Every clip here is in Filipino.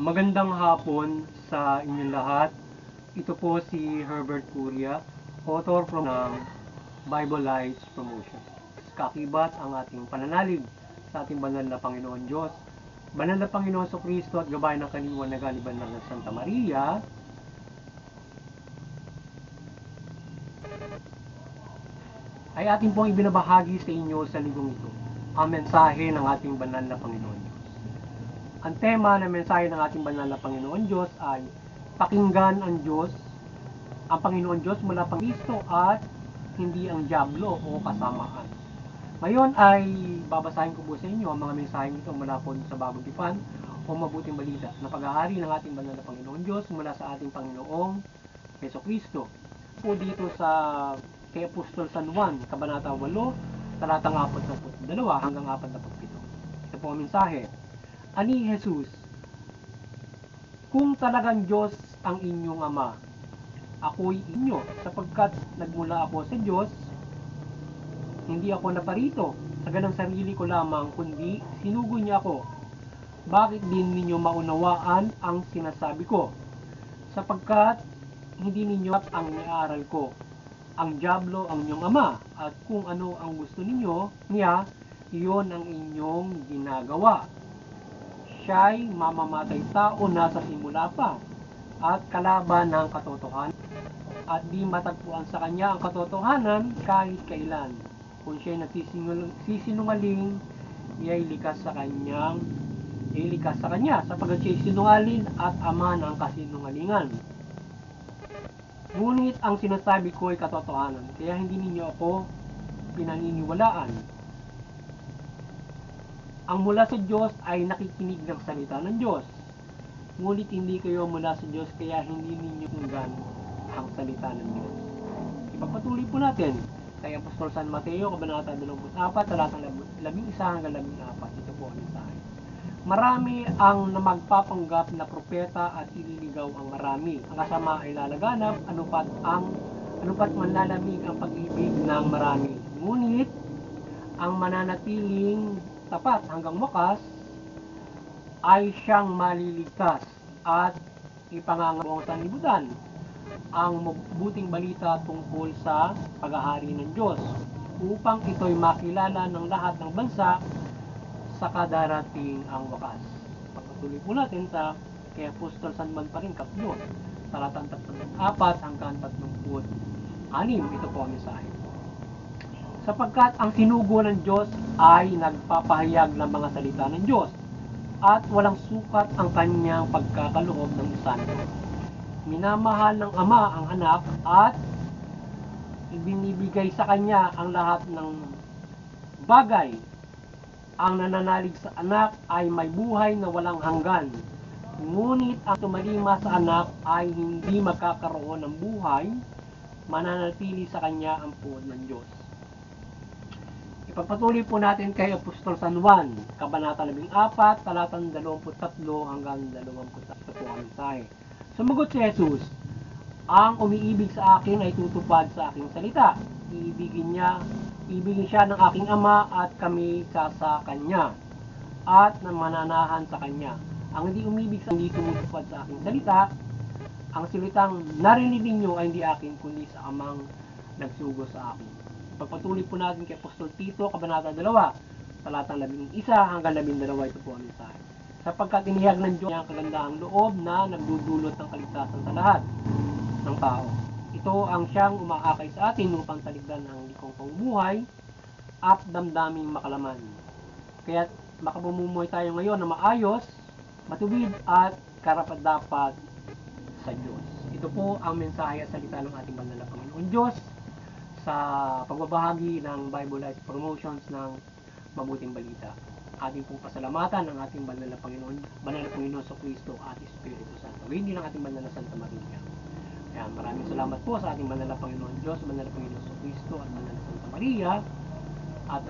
Magandang hapon sa inyong lahat. Ito po si Herbert Curia, author ng Bible Lights Promotion. Kakibat ang ating pananalig sa ating banal na Panginoon Diyos, banal na Panginoon Kristo at gabay ng kaliwan na galiban ng Santa Maria, ay ating pong ibinabahagi sa inyo sa linggong ito, ang mensahe ng ating banal na Panginoon Diyos. Ang tema ng mensahe ng ating banal na Panginoon Diyos ay pakinggan ang Diyos, ang Panginoon Diyos mula pang Kristo at hindi ang diablo o kasamaan. Ngayon ay babasahin ko po sa inyo ang mga mensaheng ito mula po sa Bagong Tipan o Mabuting Balita na paghahari ng ating banal na Panginoon Diyos mula sa ating Panginoong Jesucristo. Po dito sa kay Apostol San Juan, Kabanata 8, talatang 42 hanggang 47. Ito po ang mensahe. Ani Jesus, kung talagang Diyos ang inyong Ama, ako'y inyo, sapagkat nagmula ako sa Diyos, hindi ako naparito sa ganang sarili ko lamang, kundi sinugo niya ako. Bakit din ninyo maunawaan ang sinasabi ko? Sapagkat hindi ninyo ang iniaral ko. Ang diablo ang inyong ama, at kung ano ang gusto niya, iyon ang inyong ginagawa. Siya'y mamamatay tao na sa simula pa, at kalaban ng katotohanan, at di matagpuan sa kanya ang katotohanan kahit kailan. Kung siya'y nagsisinungaling, iya'y likas sa kanya, sapagkat siya'y sinungaling at ama ng kasinungalingan. Ngunit ang sinasabi ko ay katotohanan, kaya hindi ninyo ako pinaniniwalaan. Ang mula sa Diyos ay nakikinig ng salita ng Diyos. Ngunit hindi kayo mula sa Diyos, kaya hindi ninyo pakinggan ang salita ng Diyos. Ipagpatuloy po natin kay Apostol San Mateo, Kabanata 24, talatang 11 hanggang 14. Ito po ang mensahe. Marami ang magpapanggap na propeta at ililigaw ang marami. Ang kasama ay lalaganap, anupat manlalamig ang pag-ibig ng marami. Ngunit ang mananatiling tapat hanggang wakas ay siyang maliligtas at ipangangalawa sa sanlibutan ang mabuting balita tungkol sa paghahari ng Diyos, upang ito'y makilala ng lahat ng bansa sa kadarating ang wakas. Pagpatuloy po natin sa kay Apostol San Juan pa rin, Kapyo, talatang 34 hanggang 36. Ito po ang mensahe. Sapagkat ang sinugo ng Diyos ay nagpapahayag ng mga salita ng Diyos, at walang sukat ang kanyang pagkakaloob ng santo. Minamahal ng Ama ang anak at ibinibigay sa kanya ang lahat ng bagay. Ang nananalig sa anak ay may buhay na walang hanggan. Ngunit ang tumalima sa anak ay hindi magkakaroon ng buhay, mananatili sa kanya ang puot ng Diyos. Ipagpatuloy po natin kay Apostol San Juan, Kabanata 14, talatang 23 hanggang 24. Ito po ang mensahe. Sumagot si Jesus, ang umiibig sa akin ay tutupad sa aking salita. Ibigin siya ng aking Ama at kami sa kanya, at mananahan sa kanya. Ang hindi umibig sa hindi tumutupad sa aking salita, ang salitang narinig ninyo ay hindi akin, kundi sa Amang nagsugo sa akin. Pagpatuloy po natin kay Apostol Tito, Kabanata 2, talatang 11 hanggang 12. Ito po ang mensahe. Sapagkat inihag ng Diyos ang kagandahang loob na nagdudulot ng kaligtasan sa lahat ng tao. Ito ang siyang umaakay sa atin upang taligdan ang likong pamumuhay at damdaming makalaman. Kaya makapamumuhay tayo ngayon na maayos, matuwid at karapat-dapat sa Diyos. Ito po ang mensahe at salita ng ating banal na Panginoon Diyos sa pagbabahagi ng Bible Lights Promotions ng Mabuting Balita. Ating pong pasalamatan ng ating banal na Panginoon Kristo at Espiritu Santo. Hindi ng ating banal na Santa Maria. Kaya maraming salamat po sa ating banal na Panginoon Diyos, banal na Panginoon Kristo at banal na Santa Maria. At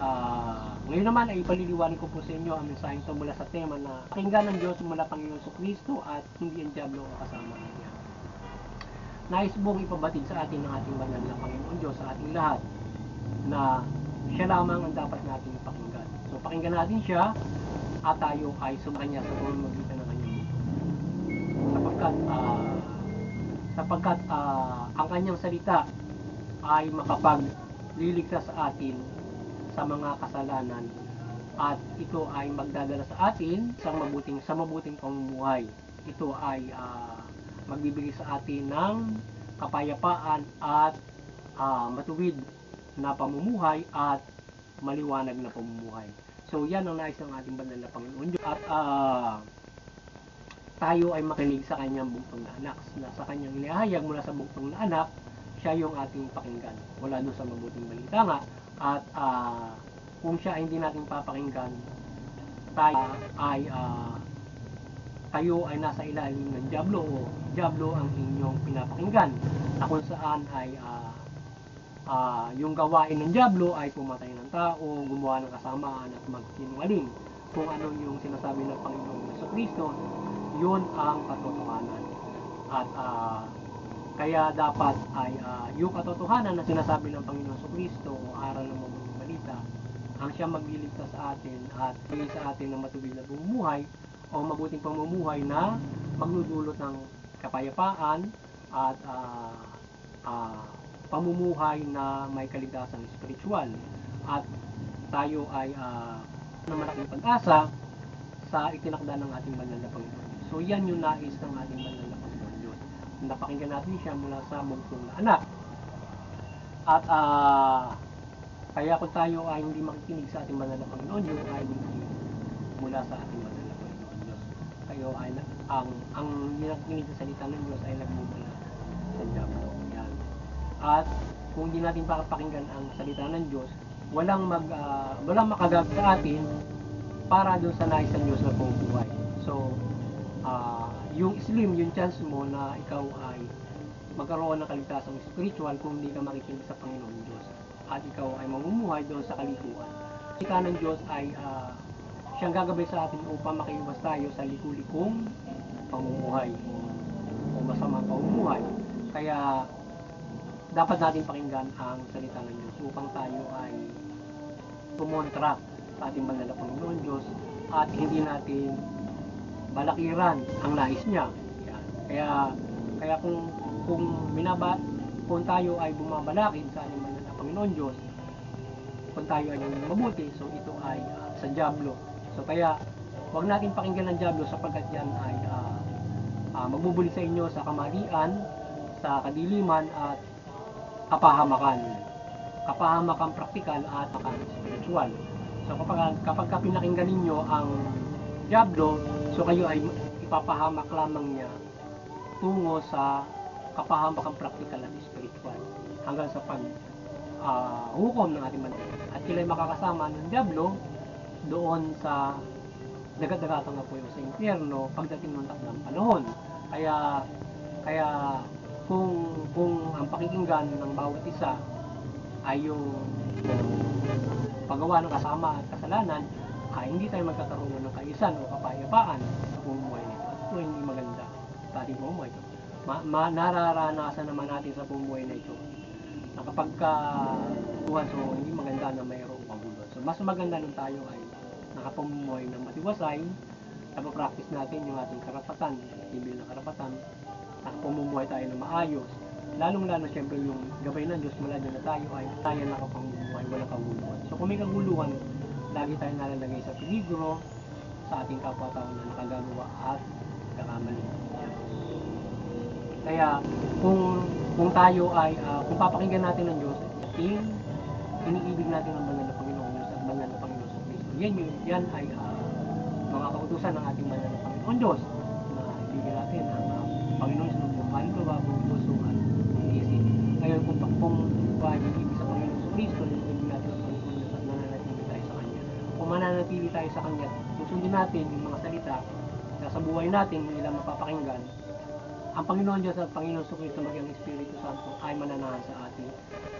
ngayon naman ay ipaliliwanag ko po sa inyo ang mensaheng ito mula sa tema na pakinggan ng Diyos mula Panginoon Kristo at hindi ang diablo o kasama niya. Nais pong ipabatid sa atin ng ating banal na Panginoon Diyos sa ating lahat na siya lamang ang dapat nating pakinggan. So pakinggan natin siya at tayo ay sumakanya sa pamamagitan ng kanyang ang kanyang salita ay makapagliligtas sa atin sa mga kasalanan, at ito ay magdadala sa atin sa mabuting pamumuhay. Ito ay magbibigay sa atin ng kapayapaan at matuwid na pamumuhay at maliwanag na pamumuhay. So yan ang nais ng ating banal na Panginoon Diyos. At tayo ay makinig sa kanyang bugtong na anak. Sa kanyang inihayag mula sa bugtong na anak, siya yung ating pakinggan. Wala doon sa mabuting balita nga. At kung siya ay hindi natin papakinggan, tayo ay nasa ilalim ng dyablo, o dyablo ang inyong pinapakinggan, na kung saan ay yung gawain ng dyablo ay pumatay ng tao, gumawa ng kasamaan at magsinungaling. Kung ano yung sinasabi ng Panginoong Jesucristo, yun ang katotohanan. At kaya dapat ay yung katotohanan na sinasabi ng Panginoong Jesucristo o aral ng mabuting balita ang siya magliligtas sa atin at bigay sa atin ng matuwid na pamumuhay o mabuting pamumuhay na magdudulot ng kapayapaan at pamumuhay na may kaligtasang spiritual. At tayo ay na malaking pag-asa sa itinakda ng ating banal na Panginoon. So yan yung nais ng ating banal na Panginoon Diyos. Napakinggan natin siya mula sa bugtong na anak. At kaya kung tayo ay hindi makikinig sa ating banal na Panginoon Diyos, ay hindi mula sa ating banal na Panginoon Diyos. Kayo ay ang nakikinig sa salita ng Diyos ay nagmumula sa dyablo. Yan. At kung hindi natin pakinggan ang salita ng Diyos, walang makagag sa atin para doon sa nais ng Diyos na pamumuhay. So, yung slim, yung chance mo na ikaw ay magkaroon ng kaligtasang spiritual kung hindi ka makikinig sa Panginoon Diyos at ikaw ay mamumuhay doon sa kalikuan. Salita ng Diyos ay siyang gagabay sa atin upang makaiwas tayo sa liku-likong pamumuhay o masamang pamumuhay. Kaya dapat natin pakinggan ang salita ng Diyos upang tayo ay tumontra sa ating banal na Panginoon Diyos at hindi natin balakiran ang nais niya. Yan. Kaya kung tayo ay bumabalakid sa ating banal na Panginoon Diyos, kung tayo ay mabuti, so ito ay sa dyablo. So kaya huwag natin pakinggan ang dyablo sapagkat yan ay magbubuli sa inyo sa kamalian, sa kadiliman at kapahamakan praktikal at spiritual. So kapag pinakinggan ninyo ang dyablo, so kayo ay ipapahamak lamang niya tungo sa kapahamakang praktikal at spiritual hanggang sa hukom ng ating banal. At sila ay makakasama ng dyablo doon sa dagat-dagatang apoy sa impyerno pagdating ng takdang panahon. Kaya kung ang pakikinggan ng bawat isa ay yung paggawa ng kasama at kasalanan, hindi tayo magkakaroon ng kaisan o kapayapaan sa pamumuhay nito. Ito hindi maganda sa ating pamumuhay ito. Nararanasan naman natin sa pamumuhay na ito na kapag so hindi maganda na mayroong pagulot. So mas maganda nung tayo ay nakapamumuhay ng matiwasay, napapractice natin yung ating karapatan, sibil na karapatan, nakapamumuhay tayo ng maayos, lalong-lalo siyempre yung gabay ng Diyos mula dyan na tayo ay tayo nakapamumuhay, walang kaguluhan. So kung may kaguluhan, lagi tayo nalalagay sa peligro sa ating kapwa-tao na nakagagawa at kakamali. Kaya kung tayo ay kung papakinggan natin ng Diyos, iniibig natin ang banal na Panginoon Diyos at banal na Panginoon sa Kristo. Yan ay mga kautusan ng ating banal na Panginoon Diyos na ibigin natin ang Panginoon sa buong kaluluwa, buong puso at buong isip. Ngayon kung ibig sa Panginoon sa Kristo, ibig natin ang Panginoon Diyos at mananatili tayo sa Kanya. Kung mananatili tayo sa Kanya, susundin natin yung mga salita na sa buhay natin hindi lang mapapakinggan, ang Panginoon Diyos at Panginoon sa Kristo maging Espiritu Santo ay mananahan sa atin.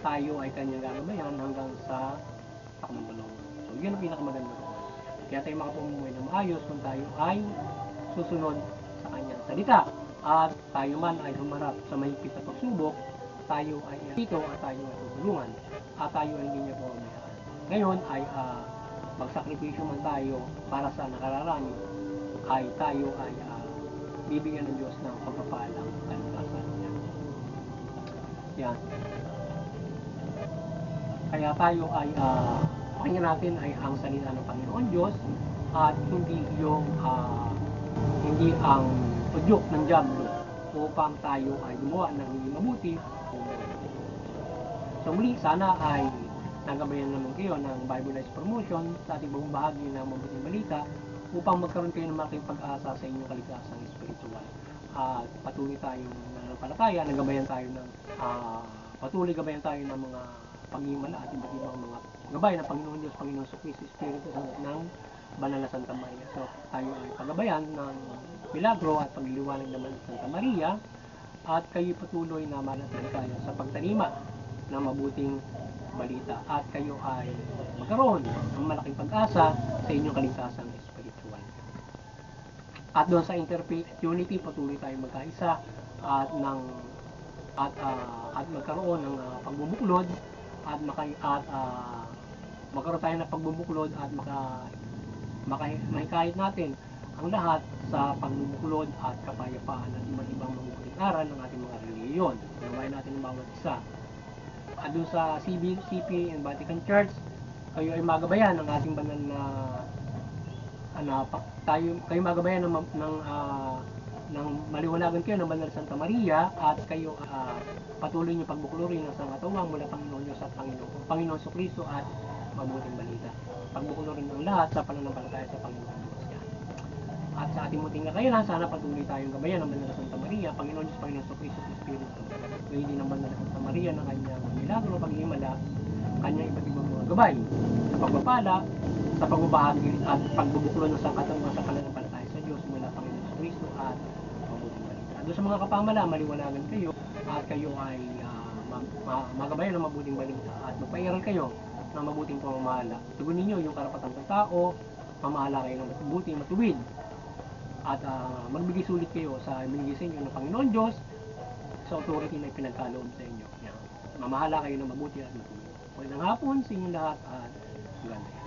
Tayo ay Kanyang gagabayan hanggang sa takmang-balong. So yun ang pinakamaganda ko. Kaya tayo makapamumuhay na maayos kung tayo ay susunod sa Kanyang salita. At tayo man ay humarap sa mahigpit na pagsubok, tayo ay dito at tayo ay tutulungan. At tayo ay hindi niya pamamayaan. Ngayon ay magsakripisyo man tayo para sa nakararami, ay tayo ay bibigyan ng Diyos ng pagpapalang kaligtasan niya. Yan. Kaya tayo ay pakinggan natin ay ang salita ng Panginoon Diyos at hindi yung hindi ang udyok ng diablo upang tayo ay gumawa ng hindi mabuti. So muli, sana ay nagabayan naman kayo ng Bible Life Promotion sa ating buong bahagi ng mabuting balita upang magkaroon kayo ng malaking pag-asa sa inyong kaligtasang spiritual. At patuloy tayong nananampalataya, nagabayan tayo ng patuloy gabayan tayo ng mga pag-iimala at iba't ibang mga gabay ng Panginoon Diyos, Panginoon Kristo, Espiritu Santo ng Banal na Santa Maria. So tayo ay pagabayan ng milagro at pagliliwanag naman ng Santa Maria at kayo patuloy na mananampalataya sa pagtalima ng mabuting balita at kayo ay magkaroon ng malaking pag-asa sa inyong kaligtasang spiritual. At doon sa Interfaith Unity, patuloy tayong magkaisa at magkaroon ng pagbubuklod at magkaroon tayo ng pagbubuklod at mahikayat natin ang lahat sa pagbubuklod at kapayapaan at iba't ibang mabubuting aral ng ating mga reliyon. Gawin natin ang bawat isa. At doon sa CP and Vatican Church, kayo ay magabayan ng ating banal na kayo magabayan ng maliwanagan kayo ng Banal na Santa Maria at kayo patuloy niyo pagbuklurin ng sangatawang mula Panginoon Diyos at Panginoon Kristo at mabuting balita. Pagbuklurin ng lahat sa pananampalataya sa Panginoon Diyos. Yan. At sa ating muting kakailan, sana patuloy tayong gabayan ng Banal na Santa Maria, Panginoon Diyos, Panginoon Kristo at Espiritu Santo. Gayun din ng Banal na Santa Maria ng kanyang milagro, paghimala, kanyang iba't ibang mga gabay sa pagpapala, sa pagbabahagi at pagbubuklod ng sangkatauhan sa pananampalataya sa Diyos mula Panginoon Kristo at mabuting balita. At doon sa mga kapamala, maliwanagan kayo at kayo ay magabayan ng mabuting balita at magpairal kayo ng mabuting pamamahala. Tugunin niyo yung karapatan ng tao, mamahala kayo ng mabuting matuwid at magbigay sulit kayo sa binigay sa inyo ng Panginoon Diyos sa authority na ipinagkaloob sa inyo. Yan. Mamahala kayo ng mabuti at matuwid. Magandang hapon sa inyong lahat at ganda.